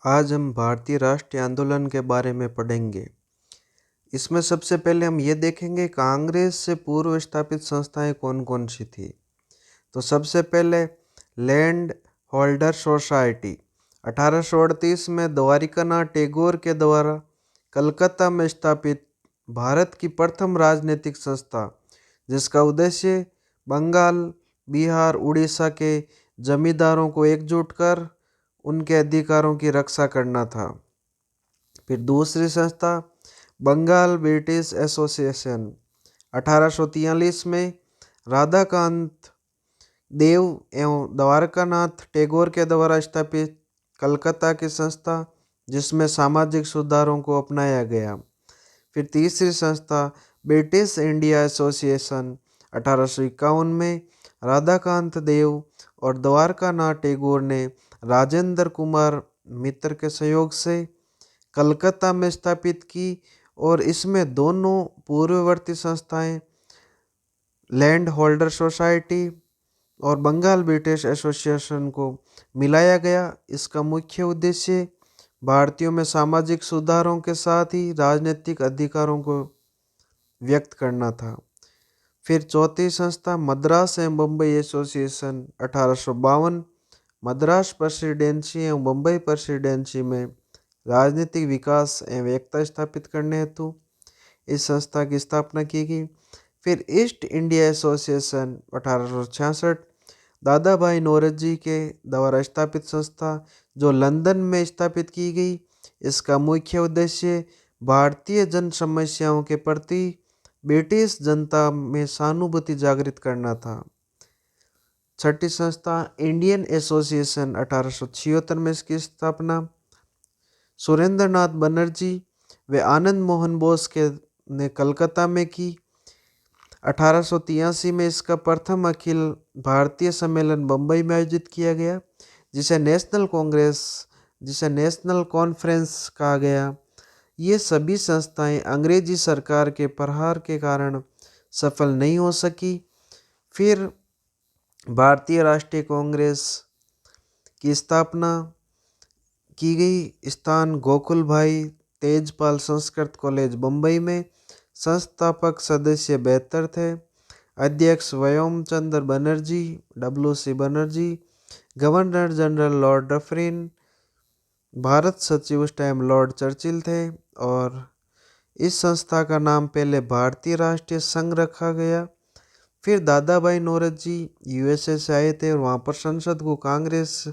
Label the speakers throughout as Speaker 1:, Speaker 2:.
Speaker 1: आज हम भारतीय राष्ट्रीय आंदोलन के बारे में पढ़ेंगे। इसमें सबसे पहले हम ये देखेंगे कांग्रेस से पूर्व स्थापित संस्थाएं कौन कौन सी थी। तो सबसे पहले लैंड होल्डर सोसाइटी 1838 में द्वारिकानाथ टैगोर के द्वारा कलकत्ता में स्थापित भारत की प्रथम राजनीतिक संस्था, जिसका उद्देश्य बंगाल, बिहार, उड़ीसा के जमींदारों को एकजुट कर उनके अधिकारों की रक्षा करना था। फिर दूसरी संस्था बंगाल ब्रिटिश एसोसिएशन 1843 में राधाकांत देव एवं द्वारकानाथ टैगोर के द्वारा स्थापित कलकत्ता की संस्था, जिसमें सामाजिक सुधारों को अपनाया गया। फिर तीसरी संस्था ब्रिटिश इंडिया एसोसिएशन 1851 में राधाकांत देव और द्वारकानाथ टैगोर ने राजेंद्र कुमार मित्र के सहयोग से कलकत्ता में स्थापित की और इसमें दोनों पूर्ववर्ती संस्थाएं लैंड होल्डर सोसाइटी और बंगाल ब्रिटिश एसोसिएशन को मिलाया गया। इसका मुख्य उद्देश्य भारतीयों में सामाजिक सुधारों के साथ ही राजनीतिक अधिकारों को व्यक्त करना था। फिर चौथी संस्था मद्रास एवं बम्बई एसोसिएशन 1852 मद्रास प्रेसिडेंसी एवं बम्बई प्रेसिडेंसी में राजनीतिक विकास एवं एकता स्थापित करने हेतु इस संस्था की स्थापना की गई। फिर ईस्ट इंडिया एसोसिएशन 1866 दादा भाई नौरोजी के द्वारा स्थापित संस्था, जो लंदन में स्थापित की गई। इसका मुख्य उद्देश्य भारतीय जन समस्याओं के प्रति ब्रिटिश जनता में सहानुभूति जागृत करना था। छठी संस्था इंडियन एसोसिएशन 1876 में इसकी स्थापना सुरेंद्र नाथ बनर्जी व आनंद मोहन बोस के ने कलकत्ता में की। 1883 में इसका प्रथम अखिल भारतीय सम्मेलन बम्बई में आयोजित किया गया, जिसे नेशनल कॉन्फ्रेंस कहा गया। ये सभी संस्थाएं अंग्रेजी सरकार के प्रहार के कारण सफल नहीं हो सकी। फिर भारतीय राष्ट्रीय कांग्रेस की स्थापना की गई। स्थान गोकुल भाई तेजपाल संस्कृत कॉलेज बम्बई में। संस्थापक सदस्य 72 थे। अध्यक्ष Vyomchandra Banerjee WC Banerjee, governor general lord Dufferin, Bharat सचिव उस टाइम लॉर्ड चर्चिल थे। और इस संस्था का नाम पहले भारतीय राष्ट्रीय संघ रखा गया। फिर दादा भाई नौरोजी USA से आए थे और वहाँ पर संसद को कांग्रेस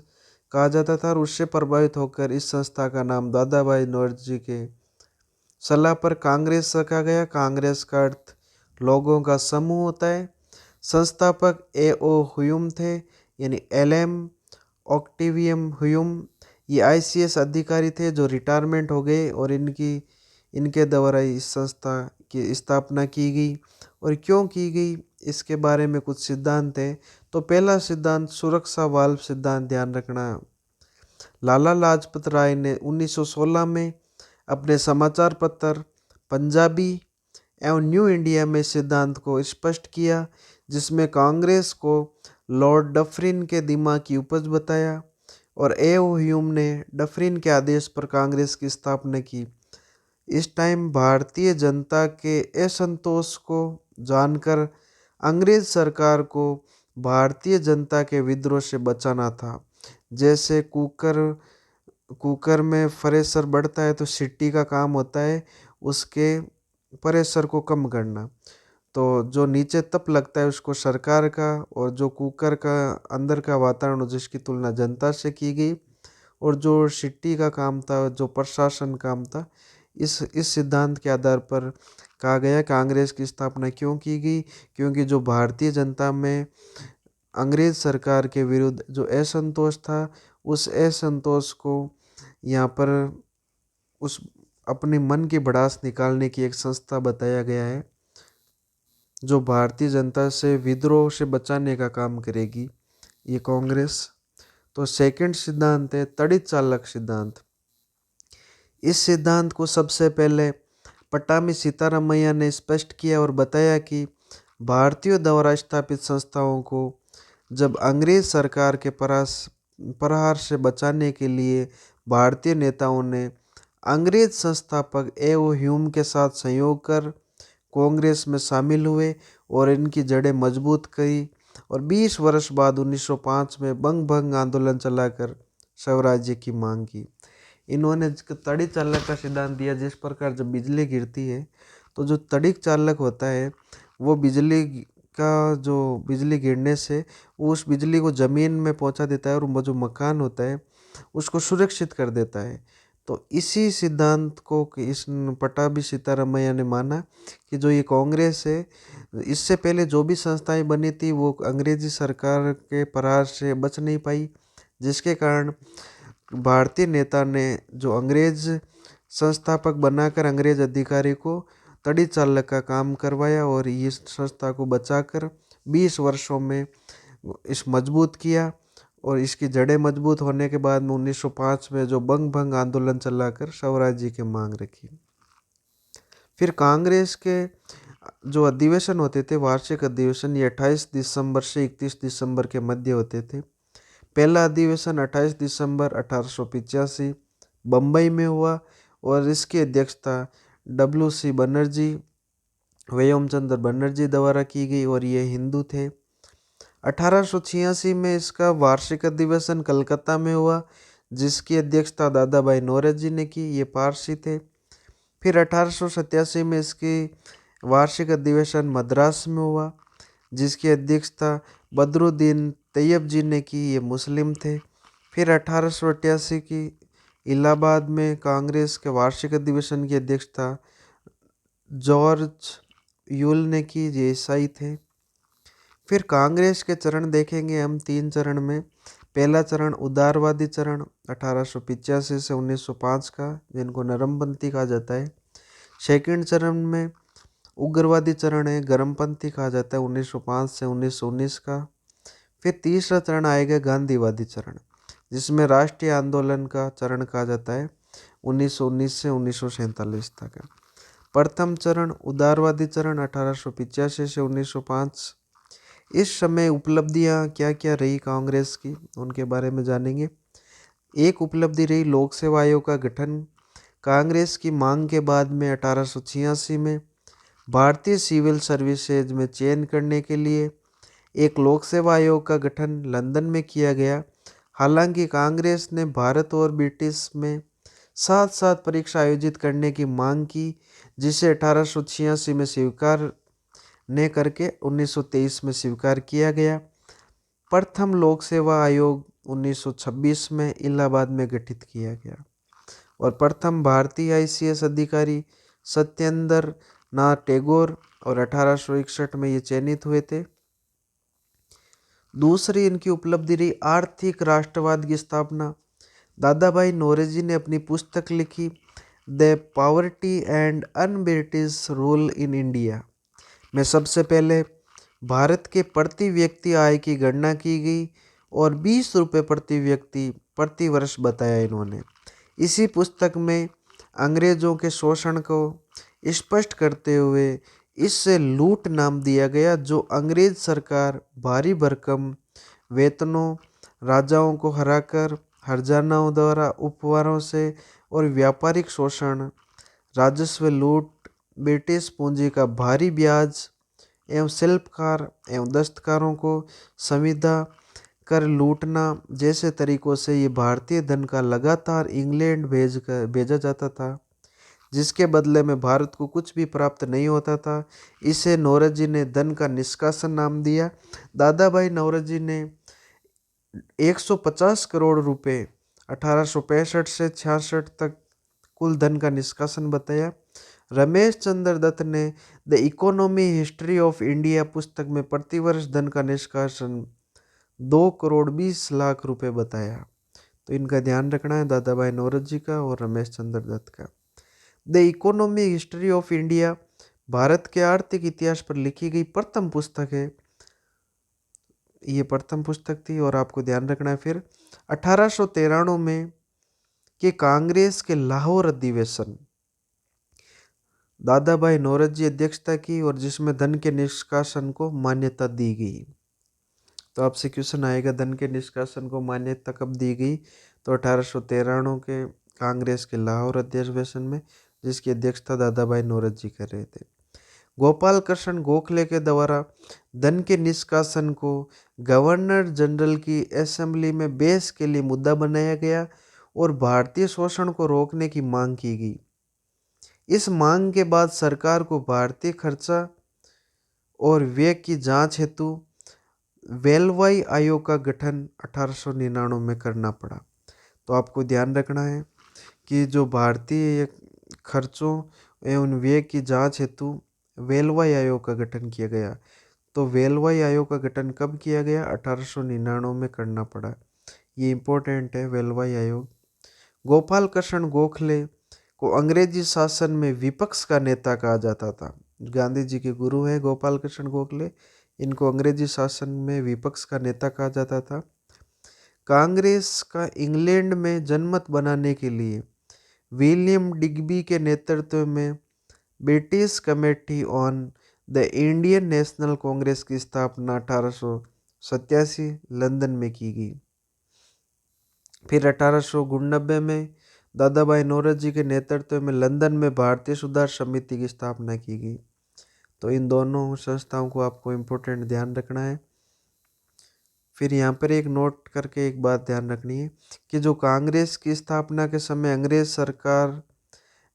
Speaker 1: कहा जाता था और उससे प्रभावित होकर इस संस्था का नाम दादा भाई नौरोजी के सलाह पर कांग्रेस रखा गया। कांग्रेस का अर्थ लोगों का समूह होता है। संस्थापक A.O. ह्यूम थे, यानी LM ऑक्टेवियम ह्यूम। ये ICS अधिकारी थे जो रिटायरमेंट हो गए और इनके द्वारा इस संस्था की स्थापना की गई। और क्यों की गई इसके बारे में कुछ सिद्धांत हैं। तो पहला सिद्धांत सुरक्षा वाल्व सिद्धांत ध्यान रखना। लाला लाजपत राय ने 1916 में अपने समाचार पत्र पंजाबी एवं न्यू इंडिया में सिद्धांत को स्पष्ट किया, जिसमें कांग्रेस को लॉर्ड डफरिन के दिमाग की उपज बताया और A.O. ह्यूम ने डफरिन के आदेश पर कांग्रेस की स्थापना की। इस टाइम भारतीय जनता के असंतोष को जानकर अंग्रेज सरकार को भारतीय जनता के विद्रोह से बचाना था। जैसे कुकर में प्रेशर बढ़ता है तो सीटी का काम होता है उसके प्रेशर को कम करना। तो जो नीचे तप लगता है उसको सरकार का, और जो कुकर का अंदर का वातावरण जिसकी तुलना जनता से की गई, और जो सिटी का काम था, जो प्रशासन काम था, इस सिद्धांत के आधार पर कहा गया कांग्रेस की स्थापना क्यों की गई, क्योंकि जो भारतीय जनता में अंग्रेज सरकार के विरुद्ध जो असंतोष था, उस असंतोष को यहाँ पर उस अपने मन की भड़ास निकालने की एक संस्था बताया गया है, जो भारतीय जनता से विद्रोह से बचाने का काम करेगी, ये कांग्रेस। तो सेकंड सिद्धांत है तड़ित चालक सिद्धांत। इस सिद्धांत को सबसे पहले पट्टामी सीतारामैया ने स्पष्ट किया और बताया कि भारतीयों द्वारा स्थापित संस्थाओं को जब अंग्रेज सरकार के पास प्रहार से बचाने के लिए भारतीय नेताओं ने अंग्रेज संस्थापक एओ ह्यूम के साथ सहयोग कर कांग्रेस में शामिल हुए और इनकी जड़ें मजबूत करी और 20 वर्ष बाद 1905 में बंग भंग आंदोलन चलाकर स्वराज्य की मांग की। इन्होंने तड़ी चालक का सिद्धांत दिया, जिस प्रकार जब बिजली गिरती है तो जो तड़िक चालक होता है वो बिजली गिरने से वो उस बिजली को ज़मीन में पहुंचा देता है और वो जो मकान होता है उसको सुरक्षित कर देता है। तो इसी सिद्धांत को इस पटाभी सीतारामैया ने माना कि जो ये कांग्रेस है, इससे पहले जो भी संस्थाएं बनी थी वो अंग्रेजी सरकार के प्रहार से बच नहीं पाई, जिसके कारण भारतीय नेता ने जो अंग्रेज संस्थापक बनाकर अंग्रेज अधिकारी को तड़ी चालक का काम करवाया और इस संस्था को बचाकर 20 वर्षों में इस मजबूत किया। और इसकी जड़ें मजबूत होने के बाद में 1905 में जो बंग भंग आंदोलन चलाकर स्वराज्य की मांग रखी। फिर कांग्रेस के जो अधिवेशन होते थे, वार्षिक अधिवेशन, ये 28 दिसंबर से 31 दिसंबर के मध्य होते थे। पहला अधिवेशन 28 दिसंबर 1885 बम्बई में हुआ और इसकी अध्यक्षता WC बनर्जी, व्योमचंद्र बनर्जी द्वारा की गई और ये हिंदू थे। 1886 में इसका वार्षिक अधिवेशन कलकत्ता में हुआ, जिसकी अध्यक्षता दादा भाई नौरोजी ने की, ये पारसी थे। फिर 1887 में इसकी वार्षिक अधिवेशन मद्रास में हुआ, जिसकी अध्यक्षता बदरुद्दीन तैयब जी ने की, ये मुस्लिम थे। फिर 1888 की इलाहाबाद में कांग्रेस के वार्षिक अधिवेशन की अध्यक्षता जॉर्ज यूल ने की, ये ईसाई थे। फिर कांग्रेस के चरण देखेंगे हम 3 चरण में। पहला चरण उदारवादी चरण 1885 से 1905 का, जिनको नरमपंथी कहा जाता है। सेकंड चरण में उग्रवादी चरण है, गर्मपंथी कहा जाता है, 1905 से 1919 का। फिर तीसरा चरण आएगा गांधीवादी चरण, जिसमें राष्ट्रीय आंदोलन का चरण कहा जाता है, 1919 से 1947 तक। प्रथम चरण उदारवादी चरण 1885 से 1905। इस समय उपलब्धियां क्या क्या रही कांग्रेस की, उनके बारे में जानेंगे। एक उपलब्धि रही लोक सेवा आयोग का गठन। कांग्रेस की मांग के बाद में 1886 में भारतीय सिविल सर्विसेज में चयन करने के लिए एक लोक सेवा आयोग का गठन लंदन में किया गया। हालांकि कांग्रेस ने भारत और ब्रिटिश में साथ साथ परीक्षा आयोजित करने की मांग की, जिसे 1886 में स्वीकार ने करके 1923 में स्वीकार किया गया। प्रथम लोक सेवा आयोग 1926 में इलाहाबाद में गठित किया गया और प्रथम भारतीय ICS अधिकारी सत्येंद्र नाथ टैगोर और 1861 में ये चयनित हुए थे। दूसरी इनकी उपलब्धि रही आर्थिक राष्ट्रवाद की स्थापना। दादा भाई नौरोजी ने अपनी पुस्तक लिखी the poverty and un-British rule in India में सबसे पहले भारत के प्रति व्यक्ति आय की गणना की गई और 20 रुपये प्रति व्यक्ति प्रति वर्ष बताया इन्होंने। इसी पुस्तक में अंग्रेजों के शोषण को स्पष्ट करते हुए इससे लूट नाम दिया गया, जो अंग्रेज सरकार भारी भरकम वेतनों, राजाओं को हराकर हरजानाओं द्वारा उपहारों से और व्यापारिक शोषण, राजस्व लूट, ब्रिटिश पूंजी का भारी ब्याज एवं शिल्पकार एवं दस्तकारों को संविदा कर लूटना जैसे तरीकों से ये भारतीय धन का लगातार इंग्लैंड भेजा जाता था, जिसके बदले में भारत को कुछ भी प्राप्त नहीं होता था। इसे नौरोजी ने धन का निष्कासन नाम दिया। दादा भाई नौरोजी ने 150 करोड़ रुपए 1865 से 66 तक कुल धन का निष्कासन बताया। रमेश चंद्र दत्त ने the economy history of India पुस्तक में प्रतिवर्ष धन का निष्कासन 2 करोड़ 20 लाख रुपए बताया। तो इनका ध्यान रखना है, दादा भाई नौरोजी का और रमेश चंद्र दत्त का। The economy history of India Bharat के आर्थिक इतिहास पर लिखी गई प्रथम पुस्तक है। ये प्रथम पुस्तक थी और आपको ध्यान रखना है। फिर 1893 में कि कांग्रेस के लाहौर अधिवेशन दादा भाई नौरोजी अध्यक्षता की और जिसमें धन के निष्कासन को मान्यता दी गई। तो आपसे क्वेश्चन आएगा, धन के निष्कासन को मान्यता कब दी गई? तो 1893 के कांग्रेस के लाहौर अधिवेशन में, जिसकी अध्यक्षता दादा भाई नौरोजी कर रहे थे। गोपाल कृष्ण गोखले के द्वारा धन के निष्कासन को गवर्नर जनरल की असेंबली में बहस के लिए मुद्दा बनाया गया और भारतीय शोषण को रोकने की मांग की गई। इस मांग के बाद सरकार को भारतीय खर्चा और व्यय की जांच हेतु वेलवाई आयोग का गठन 1899 में करना पड़ा। तो आपको ध्यान रखना है कि जो भारतीय खर्चों एवं व्यय की जांच हेतु वेलवाई आयोग का गठन किया गया। तो वेलवाई आयोग का गठन कब किया गया? 1899 में करना पड़ा। ये इम्पोर्टेंट है, वेलवाई आयोग। गोपाल कृष्ण गोखले को अंग्रेजी शासन में विपक्ष का नेता कहा जाता था। गांधी जी के गुरु हैं गोपाल कृष्ण गोखले, इनको अंग्रेजी शासन में विपक्ष का नेता कहा जाता था। कांग्रेस का इंग्लैंड में जनमत बनाने के लिए विलियम डिग्बी के नेतृत्व में British committee on the Indian national Congress की स्थापना 1887 लंदन में की गई। फिर 1899 में दादा भाई नौरोजी के नेतृत्व में लंदन में भारतीय सुधार समिति की स्थापना की गई। तो इन दोनों संस्थाओं को आपको इम्पोर्टेंट ध्यान रखना है। फिर यहाँ पर एक नोट करके एक बात ध्यान रखनी है कि जो कांग्रेस की स्थापना के समय अंग्रेज सरकार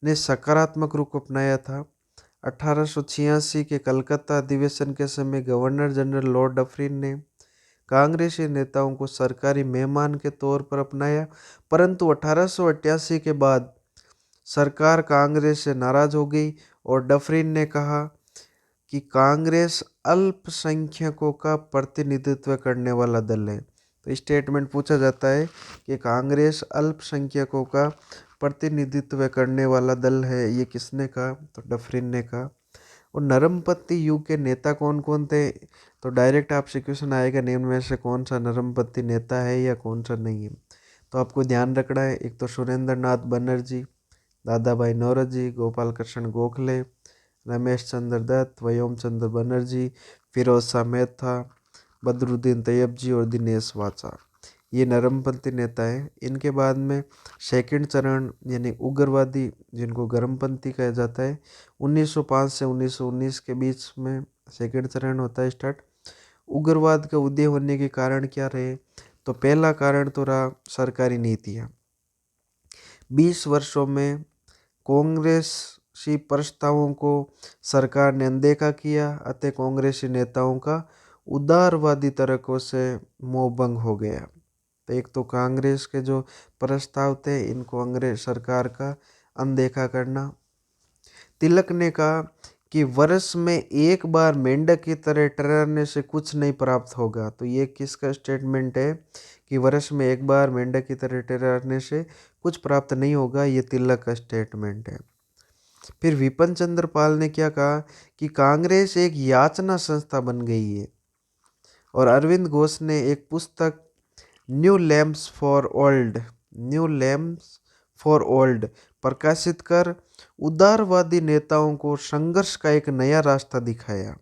Speaker 1: ने सकारात्मक रुख अपनाया था। 1886 के कलकत्ता अधिवेशन के समय गवर्नर जनरल लॉर्ड डफरिन ने कांग्रेसी नेताओं को सरकारी मेहमान के तौर पर अपनाया, परंतु 1888 के बाद सरकार कांग्रेस से नाराज हो गई और डफरिन ने कहा कि कांग्रेस अल्पसंख्यकों का प्रतिनिधित्व करने वाला दल है। तो स्टेटमेंट पूछा जाता है कि कांग्रेस अल्पसंख्यकों का प्रतिनिधित्व करने वाला दल है, ये किसने कहा? तो डफरिन ने कहा। और नरमपंथी युग के नेता कौन कौन थे? तो डायरेक्ट आपसे क्वेश्चन आएगा, निम्न में से कौन सा नरमपंथी नेता है या कौन सा नहीं है? तो आपको ध्यान रखना है, एक तो सुरेंद्र नाथ बनर्जी, दादा भाई नौरोजी, गोपाल कृष्ण गोखले, रमेश चंद्र दत्त, व्योम चंद्र बनर्जी, फिरोज शाह मेहता, बदरुद्दीन तैयब और दिनेश वाचा, ये नरमपंथी नेता है। इनके बाद में सेकंड चरण यानी उग्रवादी, जिनको गर्मपंथी कहा जाता है, 1905 से 1919 के बीच में सेकंड चरण होता है स्टार्ट। उग्रवाद का उदय होने के कारण क्या रहे? तो पहला कारण तो रहा सरकारी नीतियाँ। 20 वर्षों में कांग्रेसी प्रस्तावों को सरकार ने अनदेखा किया, अतः कांग्रेसी नेताओं का उदारवादी तरीकों से मोहभंग हो गया। तो एक तो कांग्रेस के जो प्रस्ताव थे, इनको अंग्रेज सरकार का अनदेखा करना। तिलक ने कहा कि वर्ष में एक बार मेंढक की तरह टहरने से कुछ नहीं प्राप्त होगा। तो ये किसका स्टेटमेंट है कि वर्ष में एक बार मेंढक की तरह टहरने से कुछ प्राप्त नहीं होगा? ये तिलक का स्टेटमेंट है। फिर विपिन चंद्र पाल ने क्या कहा कि कांग्रेस एक याचना संस्था बन गई है। और अरविंद घोष ने एक पुस्तक न्यू लैम्प्स फॉर ओल्ड प्रकाशित कर उदारवादी नेताओं को संघर्ष का एक नया रास्ता दिखाया।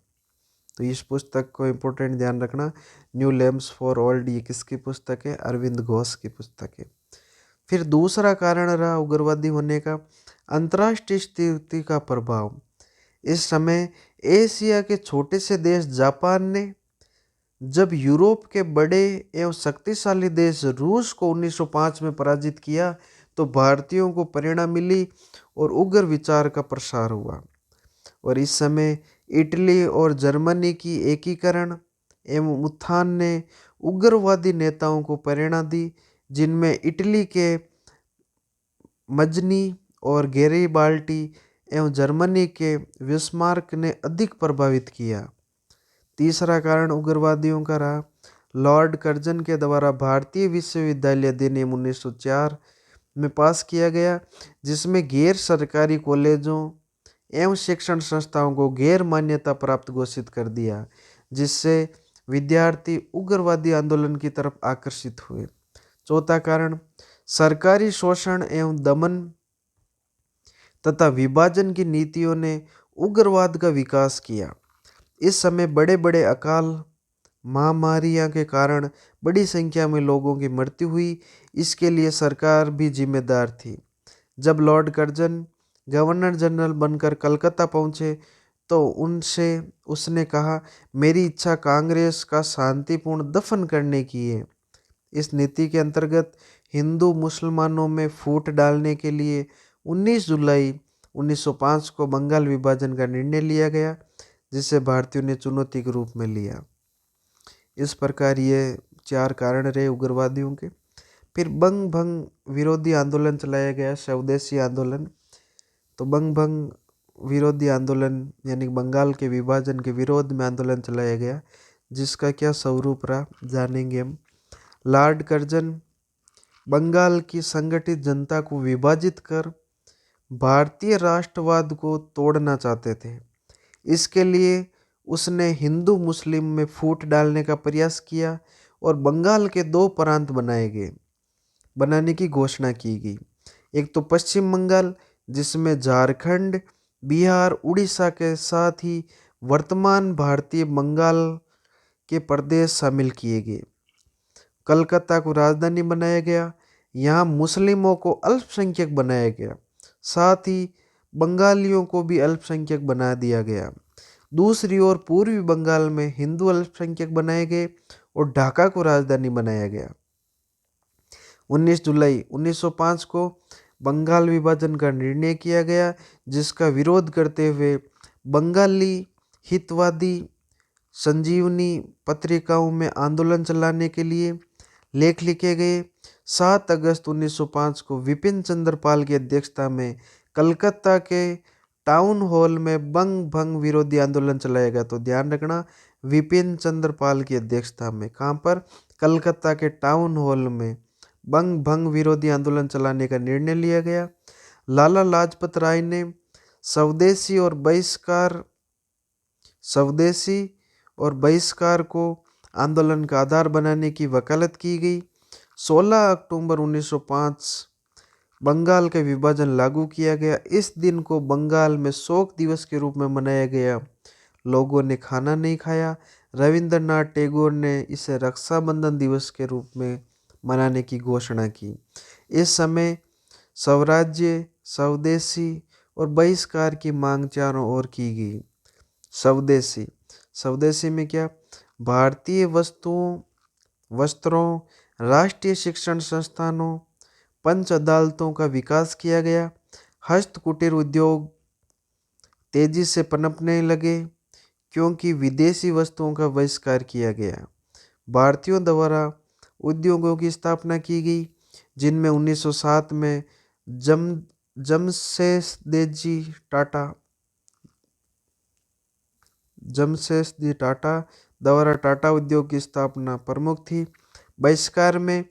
Speaker 1: तो इस पुस्तक को इम्पोर्टेंट ध्यान रखना, न्यू लैम्प्स फॉर ओल्ड, ये किसकी पुस्तक है? अरविंद घोष की पुस्तक है। फिर दूसरा कारण रहा उग्रवादी होने का अंतर्राष्ट्रीय स्थिति का प्रभाव। इस समय एशिया के छोटे से देश जापान ने जब यूरोप के बड़े एवं शक्तिशाली देश रूस को 1905 में पराजित किया, तो भारतीयों को प्रेरणा मिली और उग्र विचार का प्रसार हुआ। और इस समय इटली और जर्मनी की एकीकरण एवं उत्थान ने उग्रवादी नेताओं को प्रेरणा दी, जिनमें इटली के मजनी और गैरिबाल्डी एवं जर्मनी के बिस्मार्क ने अधिक प्रभावित किया। तीसरा कारण उग्रवादियों का रहा लॉर्ड कर्जन के द्वारा भारतीय विश्वविद्यालय अधिनियम 1904 में पास किया गया, जिसमें गैर सरकारी कॉलेजों एवं शिक्षण संस्थाओं को गैर मान्यता प्राप्त घोषित कर दिया, जिससे विद्यार्थी उग्रवादी आंदोलन की तरफ आकर्षित हुए। चौथा कारण सरकारी शोषण एवं दमन तथा विभाजन की नीतियों ने उग्रवाद का विकास किया। इस समय बड़े बड़े अकाल, महामारियां के कारण बड़ी संख्या में लोगों की मृत्यु हुई, इसके लिए सरकार भी जिम्मेदार थी। जब लॉर्ड कर्जन गवर्नर जनरल बनकर कलकत्ता पहुंचे तो उनसे उसने कहा, मेरी इच्छा कांग्रेस का शांतिपूर्ण दफन करने की है। इस नीति के अंतर्गत हिंदू मुसलमानों में फूट डालने के लिए 19 जुलाई 1905 को बंगाल विभाजन का निर्णय लिया गया, जिसे भारतीयों ने चुनौती के रूप में लिया। इस प्रकार ये 4 कारण रहे उग्रवादियों के। फिर बंग भंग विरोधी आंदोलन चलाया गया, स्वदेशी आंदोलन। तो बंग भंग विरोधी आंदोलन यानी बंगाल के विभाजन के विरोध में आंदोलन चलाया गया, जिसका क्या स्वरूप रहा जानेंगे हम। लॉर्ड कर्जन बंगाल की संगठित जनता को विभाजित कर भारतीय राष्ट्रवाद को तोड़ना चाहते थे। इसके लिए उसने हिंदू मुस्लिम में फूट डालने का प्रयास किया और बंगाल के 2 प्रांत बनाने की घोषणा की गई। एक तो पश्चिम बंगाल, जिसमें झारखंड, बिहार, उड़ीसा के साथ ही वर्तमान भारतीय बंगाल के प्रदेश शामिल किए गए। कलकत्ता को राजधानी बनाया गया। यहाँ मुस्लिमों को अल्पसंख्यक बनाया गया, साथ ही बंगालियों को भी अल्पसंख्यक बना दिया गया। दूसरी ओर पूर्वी बंगाल में हिंदू अल्पसंख्यक बनाए गए और ढाका को राजधानी बनाया गया। 19 जुलाई 1905 को बंगाल विभाजन का निर्णय किया गया, जिसका विरोध करते हुए बंगाली हितवादी संजीवनी पत्रिकाओं में आंदोलन चलाने के लिए लेख लिखे गए। 7 अगस्त 1905 को विपिन चंद्र पाल की अध्यक्षता में कलकत्ता के टाउन हॉल में बंग भंग विरोधी आंदोलन चलाया गया। तो ध्यान रखना, विपिन चंद्र पाल की अध्यक्षता में, कहाँ पर? कलकत्ता के टाउन हॉल में बंग भंग विरोधी आंदोलन चलाने का निर्णय लिया गया। लाला लाजपत राय ने स्वदेशी और बहिष्कार को आंदोलन का आधार बनाने की वकालत की गई। 16 अक्टूबर 1905 बंगाल का विभाजन लागू किया गया। इस दिन को बंगाल में शोक दिवस के रूप में मनाया गया। लोगों ने खाना नहीं खाया। रविंद्रनाथ टैगोर ने इसे रक्षाबंधन दिवस के रूप में मनाने की घोषणा की। इस समय स्वराज्य, स्वदेशी और बहिष्कार की मांग चारों ओर की गई। स्वदेशी में क्या? भारतीय वस्त्रों, राष्ट्रीय शिक्षण संस्थानों, पंच अदालतों का विकास किया गया। हस्त कुटीर उद्योग तेजी से पनपने लगे क्योंकि विदेशी वस्तुओं का बहिष्कार किया गया। भारतीयों द्वारा उद्योगों की स्थापना की गई, जिनमें 1907 में जमशेदजी टाटा द्वारा टाटा उद्योग की स्थापना प्रमुख थी। बहिष्कार में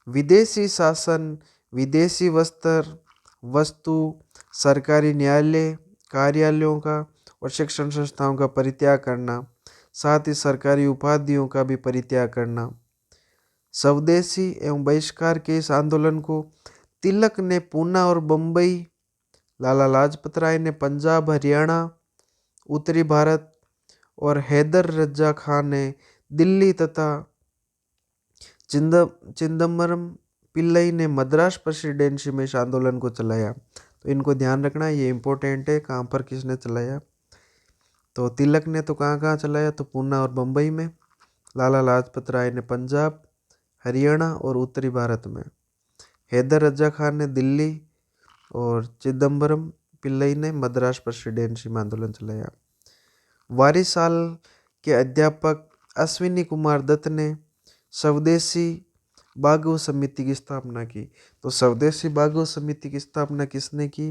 Speaker 1: विदेशी शासन, विदेशी वस्तु, सरकारी न्यायालय, कार्यालयों का और शिक्षण संस्थाओं का परित्याग करना, साथ ही सरकारी उपाधियों का भी परित्याग करना। स्वदेशी एवं बहिष्कार के इस आंदोलन को तिलक ने पूना और बम्बई, लाला लाजपत राय ने पंजाब, हरियाणा, उत्तरी भारत और हैदर रजा खान ने दिल्ली तथा चिदम्बरम पिल्लई ने मद्रास प्रेसिडेंसी में इस आंदोलन को चलाया। तो इनको ध्यान रखना, ये इम्पोर्टेंट है, कहाँ पर किसने चलाया। तो तिलक ने तो कहाँ चलाया? तो पूना और बम्बई में। लाला लाजपत राय ने पंजाब, हरियाणा और उत्तरी भारत में। हैदर रजा खान ने दिल्ली और चिदम्बरम पिल्लई ने मद्रास प्रेसिडेंसी में आंदोलन चलाया। वारिसाल के अध्यापक अश्विनी कुमार दत्त ने स्वदेशी बागो समिति की स्थापना की। तो स्वदेशी बागो समिति की स्थापना किसने की?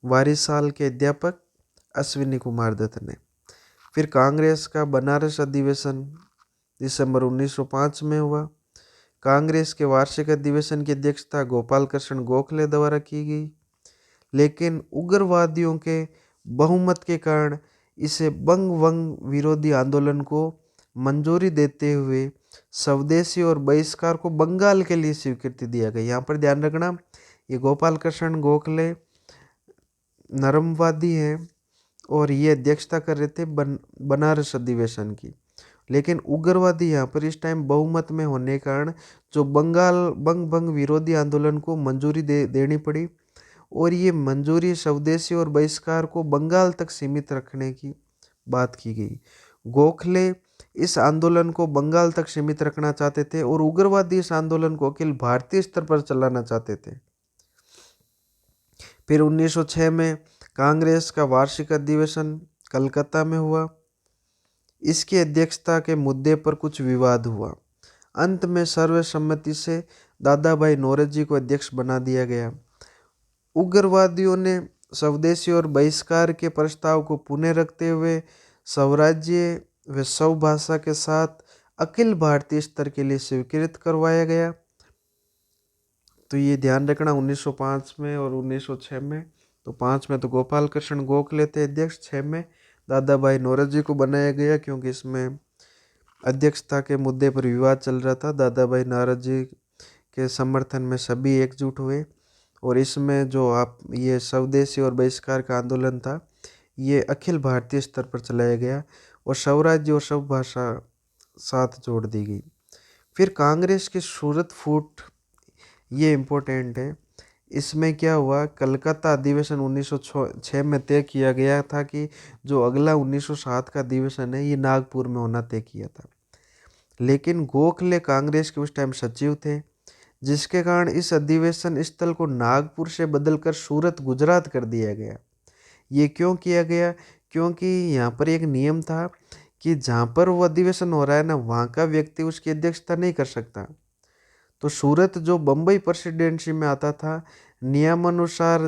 Speaker 1: वारिसाल के अध्यापक अश्विनी कुमार दत्त ने। फिर कांग्रेस का बनारस अधिवेशन दिसंबर 1905 में हुआ। कांग्रेस के वार्षिक अधिवेशन की अध्यक्षता गोपाल कृष्ण गोखले द्वारा की गई, लेकिन उग्रवादियों के बहुमत के कारण इसे बंग भंग विरोधी आंदोलन को मंजूरी देते हुए स्वदेशी और बहिष्कार को बंगाल के लिए स्वीकृति दिया गया। यहाँ पर ध्यान रखना, ये गोपाल कृष्ण गोखले नरमवादी हैं और ये अध्यक्षता कर रहे थे बनारस अधिवेशन की, लेकिन उग्रवादी यहाँ पर इस टाइम बहुमत में होने के कारण जो बंगाल बंग भंग विरोधी आंदोलन को मंजूरी देनी पड़ी, और ये मंजूरी स्वदेशी और बहिष्कार को बंगाल तक सीमित रखने की बात की गई। गोखले इस आंदोलन को बंगाल तक सीमित रखना चाहते थे और उग्रवादी इस आंदोलन को अखिल भारतीय स्तर पर चलाना चाहते थे। फिर 1906 में कांग्रेस का वार्षिक अधिवेशन कलकत्ता में हुआ। इसकी अध्यक्षता के मुद्दे पर कुछ विवाद हुआ। अंत में सर्वसम्मति से दादा भाई नौरोजी को अध्यक्ष बना दिया गया। उग्रवादियों ने स्वदेशी और बहिष्कार के प्रस्ताव को पुनः रखते हुए स्वराज्य व स्वभाषा के साथ अखिल भारतीय स्तर के लिए स्वीकृत करवाया गया। तो ये ध्यान रखना 1905 में और 1906 में। तो 5 में तो गोपाल कृष्ण गोखले थे अध्यक्ष, 6 में दादा भाई नौरोजी को बनाया गया, क्योंकि इसमें अध्यक्षता के मुद्दे पर विवाद चल रहा था। दादा भाई नौरोजी के समर्थन में सभी एकजुट हुए और इसमें जो आप ये स्वदेशी और बहिष्कार का आंदोलन था ये अखिल भारतीय स्तर पर चलाया गया और स्वराज्य और स्वभाषा साथ जोड़ दी गई। फिर कांग्रेस की सूरत फूट, ये इम्पोर्टेंट है। इसमें क्या हुआ, कलकत्ता अधिवेशन 1906 में तय किया गया था कि जो अगला 1907 का अधिवेशन है ये नागपुर में होना तय किया था, लेकिन गोखले कांग्रेस के उस टाइम सचिव थे, जिसके कारण इस अधिवेशन स्थल को नागपुर से बदलकर सूरत गुजरात कर दिया गया। ये क्यों किया गया, क्योंकि यहाँ पर एक नियम था कि जहाँ पर वो अधिवेशन हो रहा है ना, वहाँ का व्यक्ति उसकी अध्यक्षता नहीं कर सकता। तो सूरत जो बम्बई प्रेसिडेंसी में आता था, नियमानुसार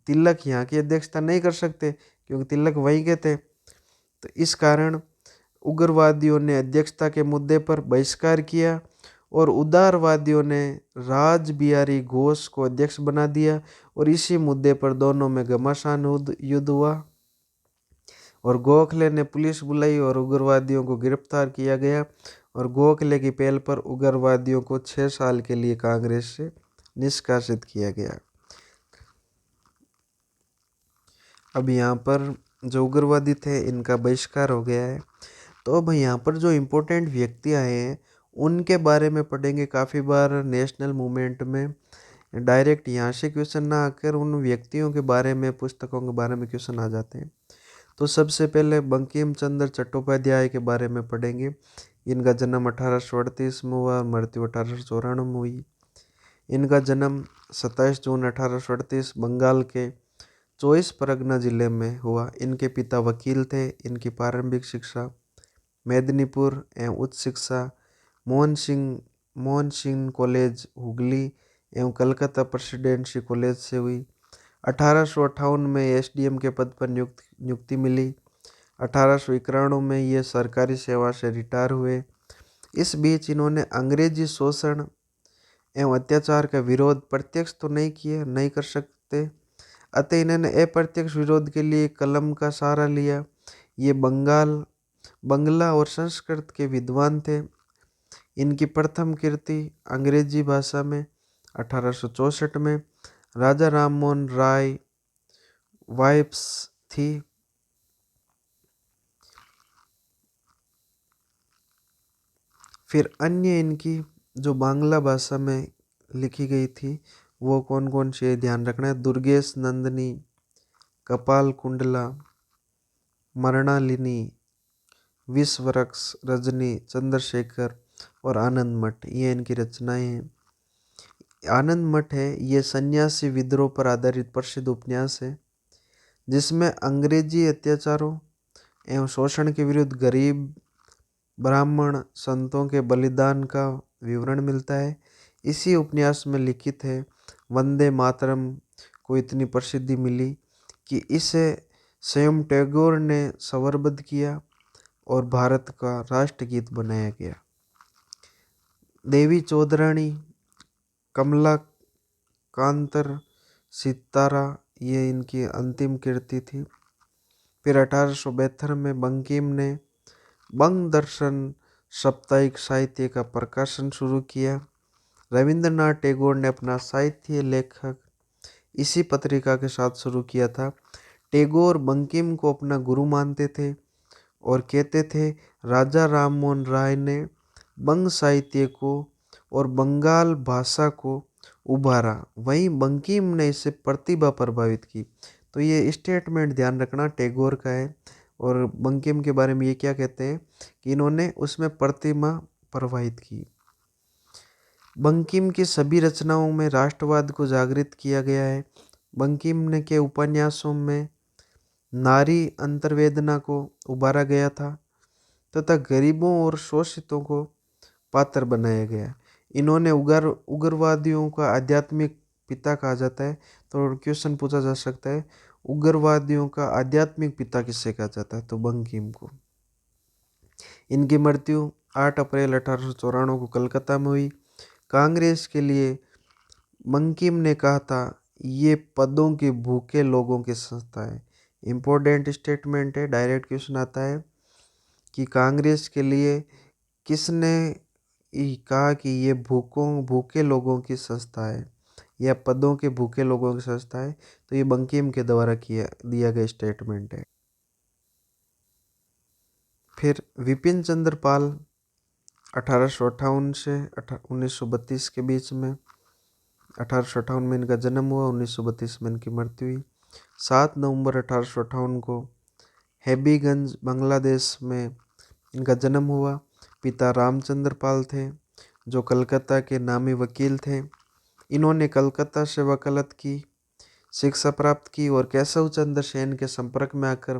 Speaker 1: तिलक यहाँ की अध्यक्षता नहीं कर सकते क्योंकि तिलक वहीं के थे। तो इस कारण उग्रवादियों ने अध्यक्षता के मुद्दे पर बहिष्कार किया और उदारवादियों ने राज बिहारी घोष को अध्यक्ष बना दिया और इसी मुद्दे पर दोनों में घमासान युद्ध हुआ और गोखले ने पुलिस बुलाई और उग्रवादियों को गिरफ्तार किया गया और गोखले की पहल पर उग्रवादियों को 6 साल के लिए कांग्रेस से निष्कासित किया गया। अब यहाँ पर जो उग्रवादी थे इनका बहिष्कार हो गया है। तो अब यहाँ पर जो इम्पोर्टेंट व्यक्ति आए हैं उनके बारे में पढ़ेंगे। काफ़ी बार नेशनल मूवमेंट में डायरेक्ट यहाँ से क्वेश्चन ना आकर उन व्यक्तियों के बारे में, पुस्तकों के बारे में क्वेश्चन आ जाते हैं। तो सबसे पहले बंकिम चंद्र चट्टोपाध्याय के बारे में पढ़ेंगे। इनका जन्म 1838 में हुआ और मृत्यु 1894 में हुई। इनका जन्म 27 जून 1838 बंगाल के 24 परगना जिले में हुआ। इनके पिता वकील थे। इनकी प्रारंभिक शिक्षा मेदिनीपुर एवं उच्च शिक्षा मोहन सिंह कॉलेज हुगली एवं कलकत्ता प्रेसिडेंसी कॉलेज से हुई। 1858 में एसडीएम के पद पर नियुक्ति मिली। 1891 में ये सरकारी सेवा से रिटायर हुए। इस बीच इन्होंने अंग्रेजी शोषण एवं अत्याचार का विरोध प्रत्यक्ष तो नहीं कर सकते, अतः इन्होंने अप्रत्यक्ष विरोध के लिए कलम का सहारा लिया। ये बंगला और संस्कृत के विद्वान थे। इनकी प्रथम कृति अंग्रेजी भाषा में 1864 में राजा राममोहन राय वाइफ्स थी। फिर अन्य इनकी जो बांग्ला भाषा में लिखी गई थी वो कौन कौन से ध्यान रखना है। दुर्गेश नंदिनी, कपाल कुंडला, मृणालिनी, विश्ववृक्ष, रजनी, चंद्रशेखर और आनंद मठ, ये इनकी रचनाएं हैं। आनंद मठ है ये सन्यासी विद्रोह पर आधारित प्रसिद्ध उपन्यास है, जिसमें अंग्रेजी अत्याचारों एवं शोषण के विरुद्ध गरीब ब्राह्मण संतों के बलिदान का विवरण मिलता है। इसी उपन्यास में लिखित है वंदे मातरम को इतनी प्रसिद्धि मिली कि इसे स्वयं टैगोर ने स्वरबद्ध किया और भारत का राष्ट्रगीत बनाया गया। देवी चौधरानी, कमला कांतर, सितारा, ये इनकी अंतिम कृति थी। फिर 1872 में बंकिम ने बंग दर्शन साप्ताहिक साहित्य का प्रकाशन शुरू किया। रविंद्रनाथ टैगोर ने अपना साहित्य लेखक इसी पत्रिका के साथ शुरू किया था। टैगोर बंकिम को अपना गुरु मानते थे और कहते थे राजा राम मोहन राय ने बंग साहित्य को और बंगाल भाषा को उभारा, वहीं बंकिम ने इससे प्रतिभा प्रभावित की। तो ये स्टेटमेंट ध्यान रखना टैगोर का है। और बंकिम के बारे में ये क्या कहते हैं कि इन्होंने उसमें प्रतिभा प्रभावित की। बंकिम की सभी रचनाओं में राष्ट्रवाद को जागृत किया गया है। बंकिम ने के उपन्यासों में नारी अंतर्वेदना को उभारा गया था तथा गरीबों और शोषितों को पात्र बनाया गया। इन्होंने उग्रवादियों का आध्यात्मिक पिता कहा जाता है। तो क्वेश्चन पूछा जा सकता है उग्रवादियों का आध्यात्मिक पिता किससे कहा जाता है, तो बंकिम को। इनकी मृत्यु 8 अप्रैल 1894 को कलकत्ता में हुई। कांग्रेस के लिए बंकिम ने कहा था ये पदों के भूखे लोगों की संस्था है। इम्पोर्टेंट स्टेटमेंट है, डायरेक्ट क्वेश्चन आता है कि कांग्रेस के लिए किसने कहा कि ये भूखे लोगों की संस्था है या पदों के भूखे लोगों की संस्था है, तो ये बंकिम के द्वारा दिया गया स्टेटमेंट है। फिर विपिन चंद्र पाल 1858 से 1932 के बीच में, 1858 में इनका जन्म हुआ, 1932 में इनकी मृत्यु हुई। 7 नवंबर 1858 को हबीगंज बांग्लादेश में इनका जन्म हुआ। पिता रामचंद्र पाल थे जो कलकत्ता के नामी वकील थे। इन्होंने कलकत्ता से वकालत की शिक्षा प्राप्त की और केशव चंद्र सेन के संपर्क में आकर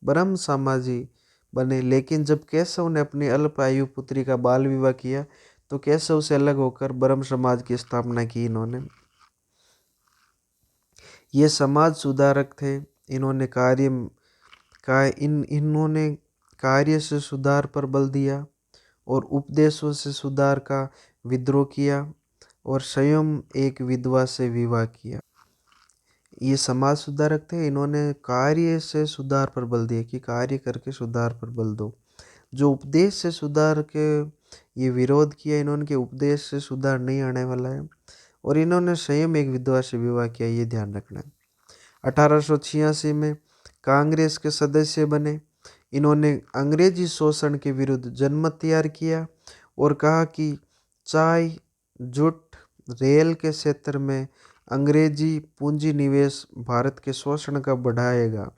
Speaker 1: ब्रह्म समाजी बने। लेकिन जब केशव ने अपनी अल्पायु पुत्री का बाल विवाह किया तो केशव से अलग होकर ब्रह्म समाज की स्थापना की इन्होंने। ये समाज सुधारक थे। इन्होंने कार्य से सुधार पर बल दिया और उपदेशों से सुधार का विद्रोह किया और स्वयं एक विधवा से विवाह किया। ये समाज सुधारक थे। इन्होंने कार्य से सुधार पर बल दिया कि कार्य करके सुधार पर बल दो। जो उपदेश से सुधार के ये विरोध किया इन्होंने कि उपदेश से सुधार नहीं आने वाला है। और इन्होंने स्वयं एक विधवा से विवाह किया, ये ध्यान रखना है। 1886 में कांग्रेस के सदस्य बने। इन्होंने अंग्रेजी शोषण के विरुद्ध जनमत तैयार किया और कहा कि चाय, जूट, रेल के क्षेत्र में अंग्रेजी पूंजी निवेश भारत के शोषण का बढ़ाएगा।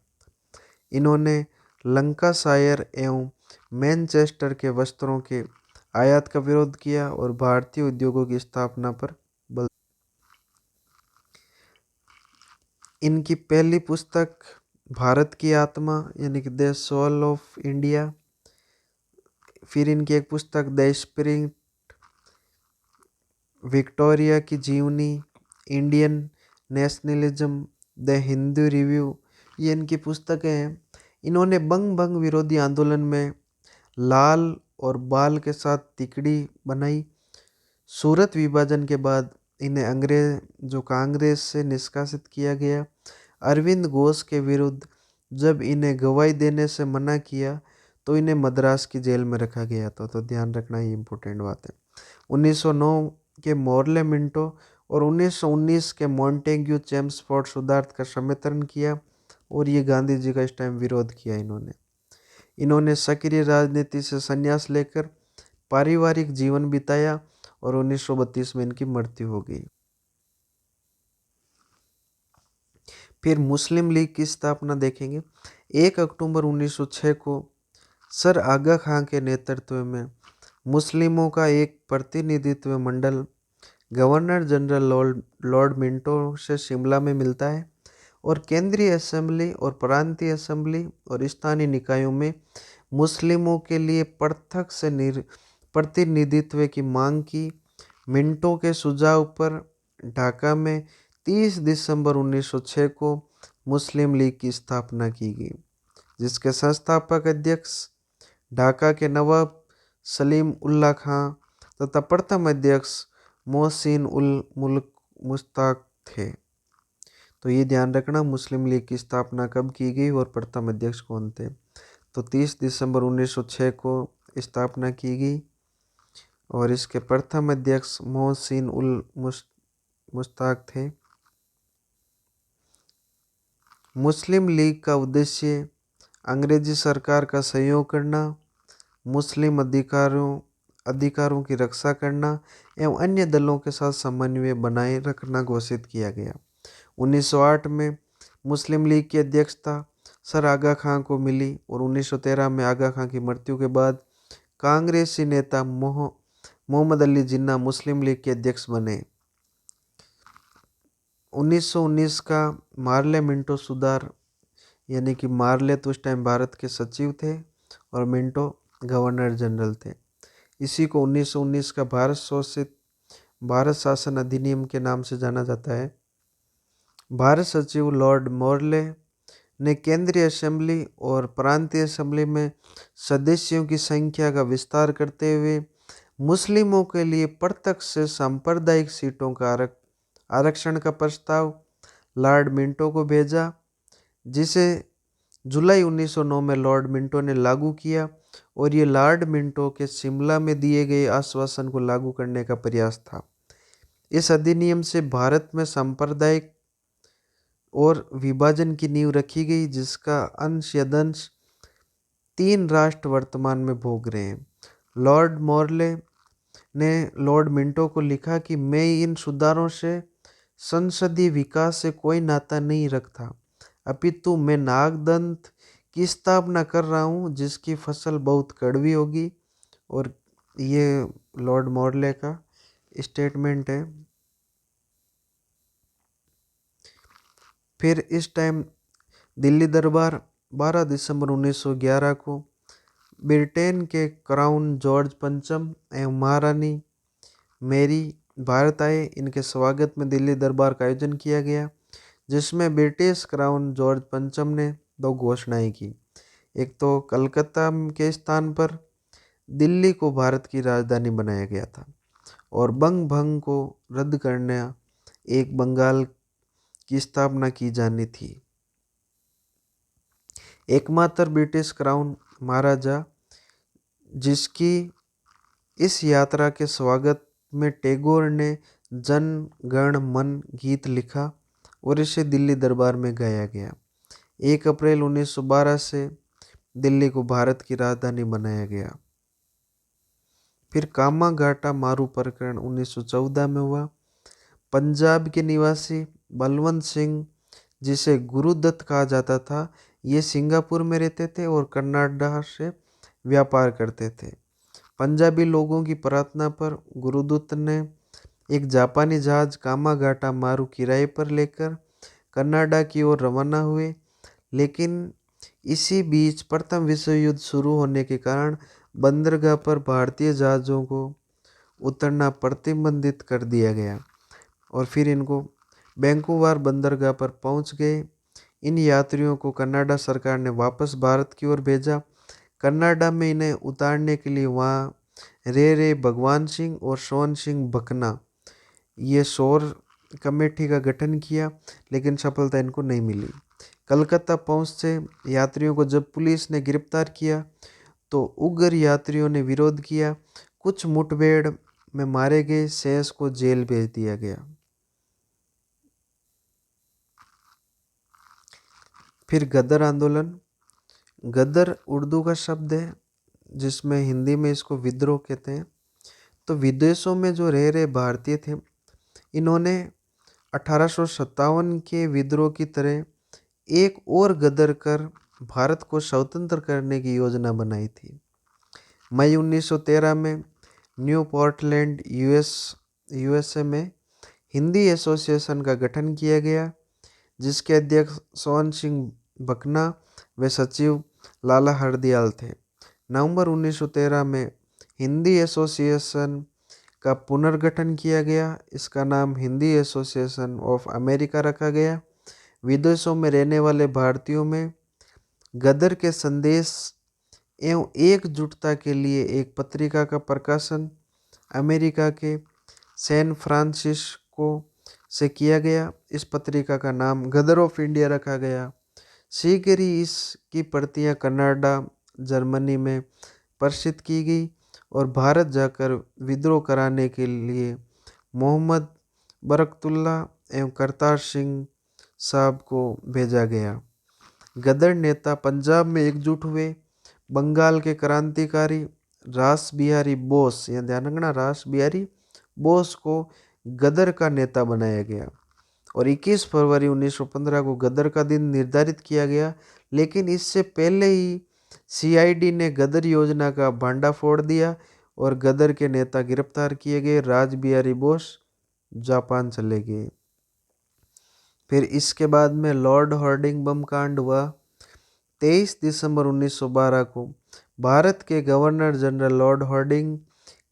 Speaker 1: इन्होंने लंकाशायर एवं मैनचेस्टर के वस्त्रों के आयात का विरोध किया और भारतीय उद्योगों की स्थापना पर बल। इनकी पहली पुस्तक भारत की आत्मा यानी कि द सोल ऑफ इंडिया। फिर इनकी एक पुस्तक द स्प्रिंग विक्टोरिया की जीवनी, Indian nationalism, the Hindu review, ये इनकी पुस्तकें हैं। इन्होंने बंग विरोधी आंदोलन में लाल और बाल के साथ तिकड़ी बनाई। सूरत विभाजन के बाद इन्हें जो कांग्रेस से निष्कासित किया गया। अरविंद घोष के विरुद्ध जब इन्हें गवाही देने से मना किया तो इन्हें मद्रास की जेल में रखा गया था। तो ध्यान रखना, ये इम्पोर्टेंट बात है। 1909 के मॉर्ले मिंटो और 1919 के मॉन्टेग्यू चेम्सफोर्ड सिद्धार्थ का समर्थन किया और ये गांधी जी का इस टाइम विरोध किया। इन्होंने सक्रिय राजनीति से संन्यास लेकर पारिवारिक जीवन बिताया और 1932 में इनकी मृत्यु हो गई। फिर मुस्लिम लीग की स्थापना देखेंगे। 1 अक्टूबर 1906 को सर आगा खां के नेतृत्व में मुस्लिमों का एक प्रतिनिधित्व मंडल गवर्नर जनरल लॉर्ड मिंटो से शिमला में मिलता है और केंद्रीय असेंबली और प्रांतीय असेंबली और स्थानीय निकायों में मुस्लिमों के लिए पृथक से प्रतिनिधित्व की मांग की। मिंटो के सुझाव पर ढाका में 30 दिसंबर 1906 को मुस्लिम लीग की स्थापना की गई, जिसके संस्थापक अध्यक्ष ढाका के नवाब सलीम उल्लाह खां तथा प्रथम अध्यक्ष मोहसिन उल मुल्क मुश्ताक थे। तो ये ध्यान रखना मुस्लिम लीग की स्थापना कब की गई और प्रथम अध्यक्ष कौन थे। तो 30 दिसंबर 1906 को स्थापना की गई और इसके प्रथम अध्यक्ष मोहसिन उल मुश्ताक थे। मुस्लिम लीग का उद्देश्य अंग्रेजी सरकार का सहयोग करना, मुस्लिम अधिकारों की रक्षा करना एवं अन्य दलों के साथ समन्वय बनाए रखना घोषित किया गया। 1908 में मुस्लिम लीग की अध्यक्षता सर आगा खां को मिली और 1913 में आगा खां की मृत्यु के बाद कांग्रेसी नेता मोहम्मद अली जिन्ना मुस्लिम लीग के अध्यक्ष बने। 1919 का मार्ले मिंटो सुधार, यानी कि मार्ले तो उस टाइम भारत के सचिव थे और मिंटो गवर्नर जनरल थे। इसी को 1919 का भारत शासन अधिनियम के नाम से जाना जाता है। भारत सचिव लॉर्ड मॉर्ले ने केंद्रीय असेंबली और प्रांतीय असेंबली में सदस्यों की संख्या का विस्तार करते हुए मुस्लिमों के लिए प्रत्यक्ष से सांप्रदायिक सीटों का आरक्षण का प्रस्ताव लॉर्ड मिंटो को भेजा, जिसे जुलाई 1909 में लॉर्ड मिंटो ने लागू किया और ये लॉर्ड मिंटो के शिमला में दिए गए आश्वासन को लागू करने का प्रयास था। इस अधिनियम से भारत में सांप्रदायिक और विभाजन की नींव रखी गई, जिसका अंश यदंश 3 राष्ट्र वर्तमान में भोग रहे हैं। लॉर्ड मॉर्ले ने लॉर्ड मिंटो को लिखा कि मैं इन सुधारों से संसदीय विकास से कोई नाता नहीं रखता, अपितु मैं नागदंत की स्थापना कर रहा हूँ जिसकी फसल बहुत कड़वी होगी। और ये लॉर्ड मॉर्ले का स्टेटमेंट है। फिर इस टाइम दिल्ली दरबार 12 दिसंबर 1911 को ब्रिटेन के क्राउन जॉर्ज पंचम एवं महारानी मैरी भारत आए। इनके स्वागत में दिल्ली दरबार का आयोजन किया गया, जिसमें ब्रिटिश क्राउन जॉर्ज पंचम ने 2 घोषणाएं की। एक तो कलकत्ता के स्थान पर दिल्ली को भारत की राजधानी बनाया गया था और बंग भंग को रद्द करने एक बंगाल की स्थापना की जानी थी। एकमात्र ब्रिटिश क्राउन महाराजा जिसकी इस यात्रा के स्वागत में टैगोर ने जन गण मन गीत लिखा और इसे दिल्ली दरबार में गाया गया। 1 अप्रैल 1912 से दिल्ली को भारत की राजधानी बनाया गया। फिर कामाघाटा मारू प्रकरण 1914 में हुआ। पंजाब के निवासी बलवंत सिंह, जिसे गुरुदत्त कहा जाता था, ये सिंगापुर में रहते थे और कनाडा से व्यापार करते थे। पंजाबी लोगों की प्रार्थना पर गुरुदत्त ने एक जापानी जहाज कामाघाटा मारू किराए पर लेकर कनाडा की ओर रवाना हुए, लेकिन इसी बीच प्रथम विश्व युद्ध शुरू होने के कारण बंदरगाह पर भारतीय जहाज़ों को उतरना प्रतिबंधित कर दिया गया और फिर इनको वैंकूवर बंदरगाह पर पहुंच गए। इन यात्रियों को कनाडा सरकार ने वापस भारत की ओर भेजा। कनाडा में इन्हें उतारने के लिए वहाँ रे भगवान सिंह और सोन सिंह बकना ये शोर कमेटी का गठन किया, लेकिन सफलता इनको नहीं मिली। कलकत्ता पहुँचे यात्रियों को जब पुलिस ने गिरफ्तार किया तो उग्र यात्रियों ने विरोध किया। कुछ मुठभेड़ में मारे गए, शेष को जेल भेज दिया गया। फिर गदर आंदोलन। गदर उर्दू का शब्द है, जिसमें हिंदी में इसको विद्रोह कहते हैं। तो विदेशों में जो रह रहे भारतीय थे, इन्होंने 1857 के विद्रोह की तरह एक और गदर कर भारत को स्वतंत्र करने की योजना बनाई थी। मई 1913 में न्यू पोर्टलैंड यूएसए में हिंदी एसोसिएशन का गठन किया गया, जिसके अध्यक्ष सोन सिंह बकना व सचिव लाला हरदयाल थे। नवंबर 1913 में हिंदी एसोसिएशन का पुनर्गठन किया गया। इसका नाम हिंदी एसोसिएशन ऑफ अमेरिका रखा गया। विदेशों में रहने वाले भारतीयों में गदर के संदेश एवं एकजुटता के लिए एक पत्रिका का प्रकाशन अमेरिका के सैन फ्रांसिस्को से किया गया। इस पत्रिका का नाम गदर ऑफ इंडिया रखा गया। शीघ्र ही इसकी प्रतियां कनाडा, जर्मनी में प्रसिद्ध की गई और भारत जाकर विद्रोह कराने के लिए मोहम्मद बरकतुल्लाह एवं करतार सिंह साहब को भेजा गया। गदर नेता पंजाब में एकजुट हुए। बंगाल के क्रांतिकारी रास बिहारी बोस, यहाँ ध्यान रखना, रास बिहारी बोस को गदर का नेता बनाया गया और 21 फरवरी 1915 को गदर का दिन निर्धारित किया गया। लेकिन इससे पहले ही सीआईडी ने गदर योजना का भांडाफोड़ दिया और गदर के नेता गिरफ्तार किए गए। राज बिहारी बोस जापान चले गए। फिर इसके बाद में लॉर्ड हार्डिंग बम कांड हुआ। 23 दिसंबर 1912 को भारत के governor general lord Hardinge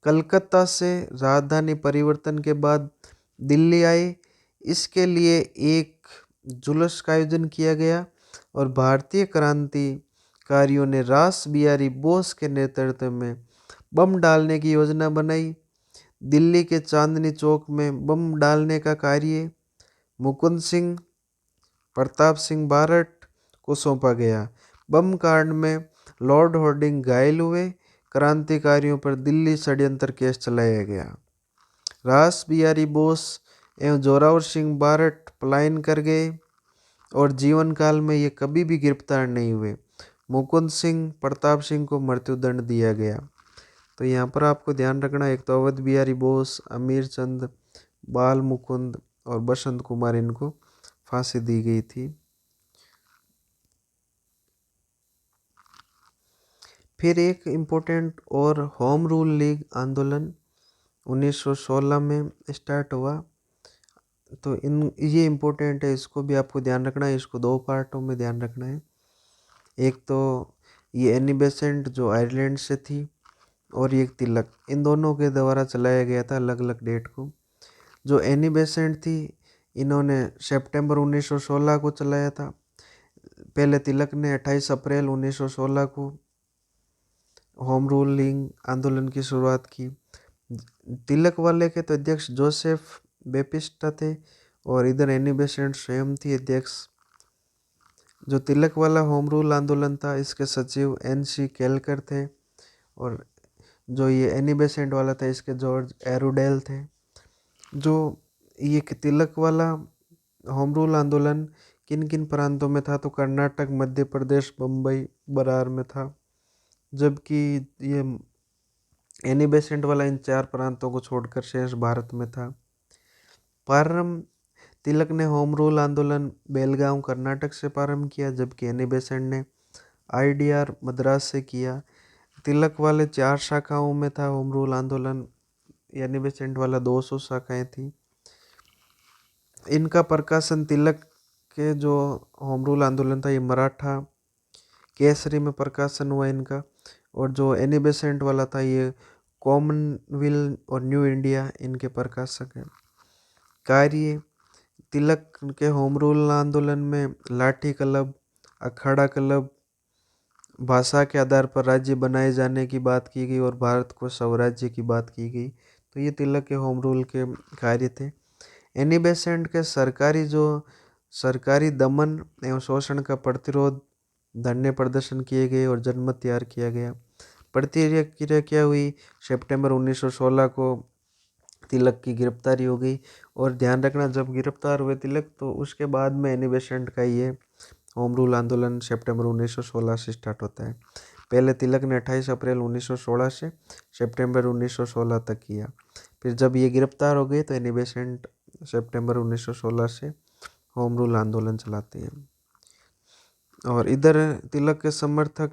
Speaker 1: Calcutta से राजधानी परिवर्तन के बाद दिल्ली आए। इसके लिए एक जुलूस का आयोजन किया गया और भारतीय क्रांतिकारियों ने रास बिहारी बोस के नेतृत्व में बम डालने की योजना बनाई। दिल्ली के चांदनी चौक में बम डालने का कार्य मुकुंद सिंह प्रताप सिंह बारट को सौंपा गया। बम कांड में लॉर्ड हार्डिंग घायल हुए। क्रांतिकारियों पर दिल्ली षड्यंत्र केस चलाया गया। रास बिहारी बोस एवं जोरावर सिंह बारट पलायन कर गए और जीवन काल में ये कभी भी गिरफ्तार नहीं हुए। मुकुंद सिंह प्रताप सिंह को मृत्युदंड दिया गया। तो यहाँ पर आपको ध्यान रखना, एक तो अवध बिहारी बोस, अमीर चंद, बाल मुकुंद और बसंत कुमार, इनको फांसी दी गई थी। फिर एक इम्पोर्टेंट और होम रूल लीग आंदोलन 1916 में स्टार्ट हुआ। तो ये इम्पोर्टेंट है, इसको भी आपको ध्यान रखना है। इसको दो पार्टों में ध्यान रखना है। एक तो ये एनी बेसेंट जो आयरलैंड से थी और एक तिलक, इन दोनों के द्वारा चलाया गया था अलग अलग डेट को। जो एनी बेसेंट थी, इन्होंने सितंबर 1916 को चलाया था। पहले तिलक ने 28 अप्रैल 1916 को होम रूलिंग आंदोलन की शुरुआत की। तिलक वाले के तो अध्यक्ष जोसेफ बेपिस्टा थे और इधर एनी बेसेंट स्वयं थी अध्यक्ष। जो तिलक वाला होम रूल आंदोलन था, इसके सचिव एनसी केलकर थे और जो ये एनी बेसेंट वाला था, इसके जॉर्ज एरुडेल थे। जो ये तिलक वाला होम रूल आंदोलन किन किन प्रांतों में था, तो कर्नाटक, मध्य प्रदेश, बम्बई, बरार में था। जबकि ये एनी बेसेंट वाला इन 4 प्रांतों को छोड़कर शेष भारत में था। प्रारंभ तिलक ने होम रूल आंदोलन बेलगांव कर्नाटक से प्रारंभ किया, जबकि एनी बेसेंट ने आईडीआर मद्रास से किया। तिलक वाले 4 शाखाओं में था होम रूल आंदोलन, एनी बेसेंट वाला 200 शाखाएं थी। इनका प्रकाशन तिलक के जो होम रूल आंदोलन था, ये मराठा केसरी में प्रकाशन हुआ इनका। और जो एनी बेसेंट वाला था, ये कॉमनवेल्थ और न्यू इंडिया इनके प्रकाशक हैं। कार्य तिलक के होम रूल आंदोलन में लाठी क्लब, अखाड़ा क्लब, भाषा के आधार पर राज्य बनाए जाने की बात की गई और भारत को स्वराज्य की बात की गई। तो ये तिलक के होम रूल के कार्य थे। एनी बेसेंट के सरकारी दमन एवं शोषण का प्रतिरोध, धरने प्रदर्शन किए गए और जनमत तैयार किया गया। प्रतिक्रिया क्या हुई, सितंबर 1916 को तिलक की गिरफ्तारी हो गई। और ध्यान रखना, जब गिरफ्तार हुए तिलक, तो उसके बाद में एनी बेसेंट का ये होम रूल आंदोलन सितंबर 1916 से स्टार्ट होता है। पहले तिलक ने 28 अप्रैल 1916 से सितंबर 1916 तक किया। फिर जब ये गिरफ्तार हो गए तो एनी बेसेंट सितंबर 1916 से होम रूल आंदोलन चलाते हैं। और इधर तिलक के समर्थक,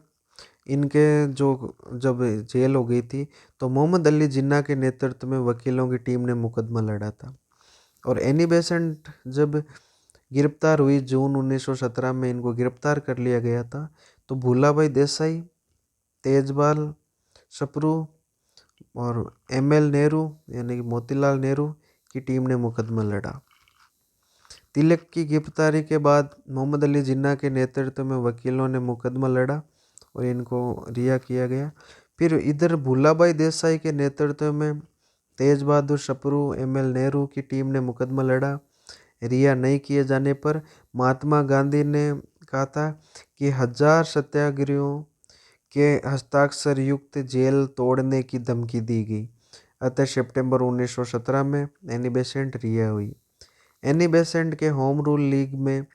Speaker 1: इनके जो जब जेल हो गई थी, तो मोहम्मद अली जिन्ना के नेतृत्व में वकीलों की टीम ने मुकदमा लड़ा था। और एनी बेसेंट जब गिरफ्तार हुई जून 1917 में, इनको गिरफ्तार कर लिया गया था। तो भूलाभाई देसाई, तेजपाल सप्रू और एमएल नेहरू यानी कि मोतीलाल नेहरू की टीम ने मुकदमा लड़ा। तिलक की गिरफ्तारी के बाद मोहम्मद अली जिन्ना के नेतृत्व में वकीलों ने मुकदमा लड़ा और इनको रिहा किया गया। फिर इधर भूलाभाई देसाई के नेतृत्व में तेज बहादुर सप्रू, एमएल नेहरू की टीम ने मुकदमा लड़ा। रिहा नहीं किए जाने पर महात्मा गांधी ने कहा था कि 1000 सत्याग्रहियों के हस्ताक्षर युक्त जेल तोड़ने की धमकी दी गई। अतः सितंबर 1917 में एनी बेसेंट रिहा हुई। एनी बेसेंट के होम रूल लीग में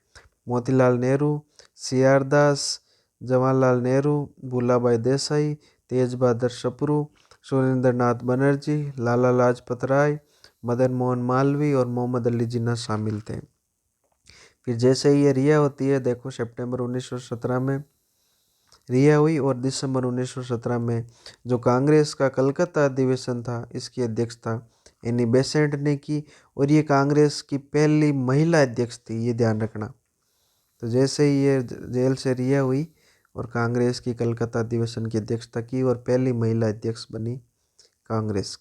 Speaker 1: मोतीलाल नेहरू, सी.आर. दास, जवाहरलाल नेहरू, भूलाभाई देसाई, तेज बहादुर सप्रू, सुरेंद्र नाथ बनर्जी, लाला लाजपत राय, मदन मोहन मालवीय और मोहम्मद अली जिन्ना शामिल थे। फिर जैसे ही ये रिहा होती है, देखो सितंबर 1917 में रिहा हुई और दिसंबर 1917 में जो कांग्रेस का कलकत्ता अधिवेशन था, इसकी अध्यक्षता एनी बेसेंट ने की और ये कांग्रेस की पहली महिला अध्यक्ष थी, ये ध्यान रखना। तो जैसे ही ये जेल से रिहा हुई और कांग्रेस की कलकत्ता अधिवेशन की अध्यक्षता की और पहली महिला अध्यक्ष बनी कांग्रेस की।